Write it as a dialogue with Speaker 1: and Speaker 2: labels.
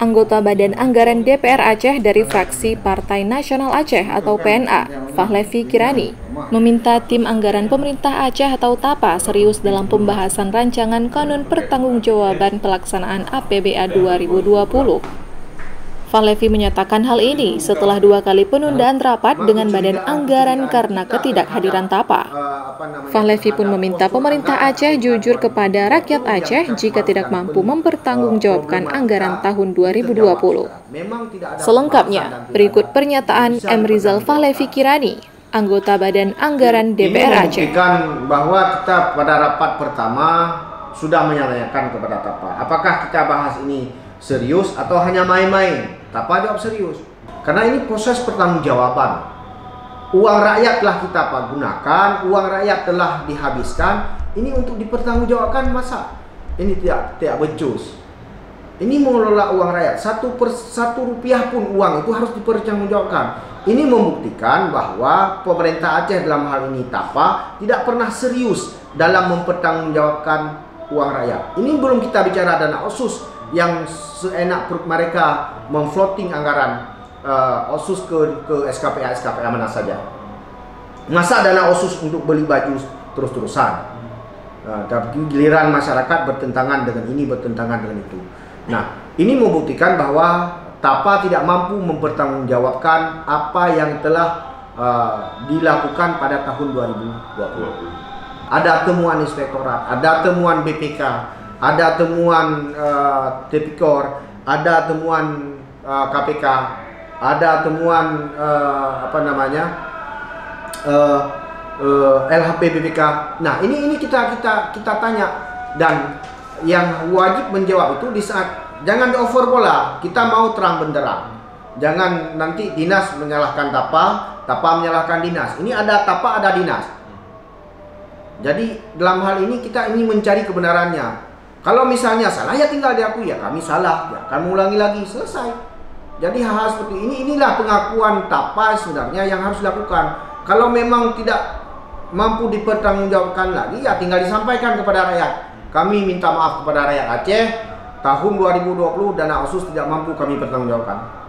Speaker 1: Anggota Badan Anggaran DPR Aceh dari fraksi Partai Nasional Aceh atau PNA, Fahlevi Kirani, meminta tim anggaran pemerintah Aceh atau TAPA serius dalam pembahasan rancangan Kanun Pertanggungjawaban Pelaksanaan APBA 2020. Fahlevi menyatakan hal ini setelah 2 kali penundaan rapat dengan Badan Anggaran karena ketidakhadiran TAPA. Fahlevi pun meminta pemerintah Aceh jujur kepada rakyat Aceh jika tidak mampu mempertanggungjawabkan anggaran tahun 2020. Selengkapnya, berikut pernyataan M. Rizal Fahlevi Kirani, anggota Badan Anggaran DPR Aceh.
Speaker 2: Bahwa kita pada rapat pertama sudah menanyakan kepada TAPA, apakah kita bahas ini serius atau hanya main-main? TAPA jawab serius. Karena ini proses pertanggungjawaban. Uang rakyat telah kita gunakan, uang rakyat telah dihabiskan. Ini untuk dipertanggungjawabkan, masa ini tidak becus. Ini mengelola uang rakyat, satu rupiah pun uang itu harus dipertanggungjawabkan. Ini membuktikan bahwa pemerintah Aceh dalam hal ini TAPA tidak pernah serius dalam mempertanggungjawabkan uang rakyat. Ini belum kita bicara dana OSUS yang seenak perut mereka memfloating anggaran OSUS ke SKPA mana saja. Masa dana OSUS untuk beli baju terus-terusan, tapi giliran masyarakat bertentangan dengan ini, bertentangan dengan itu. Nah, ini membuktikan bahwa TAPA tidak mampu mempertanggungjawabkan apa yang telah dilakukan pada tahun 2020. Ada temuan inspektorat, ada temuan BPK, ada temuan Tipikor, ada temuan KPK, ada temuan LHP BPK. Nah, ini kita tanya, dan yang wajib menjawab itu di saat jangan di over bola. Kita mau terang benderang. Jangan nanti dinas menyalahkan TAPA, TAPA menyalahkan dinas. Ini ada TAPA, ada dinas. Jadi dalam hal ini kita ingin mencari kebenarannya. Kalau misalnya salah, ya tinggal diakui, ya kami salah, ya akan mengulangi lagi, selesai. Jadi hal-hal seperti ini, inilah pengakuan TAPA sebenarnya yang harus dilakukan. Kalau memang tidak mampu dipertanggungjawabkan lagi, ya tinggal disampaikan kepada rakyat. Kami minta maaf kepada rakyat Aceh, tahun 2020 dana OSUS tidak mampu kami pertanggungjawabkan.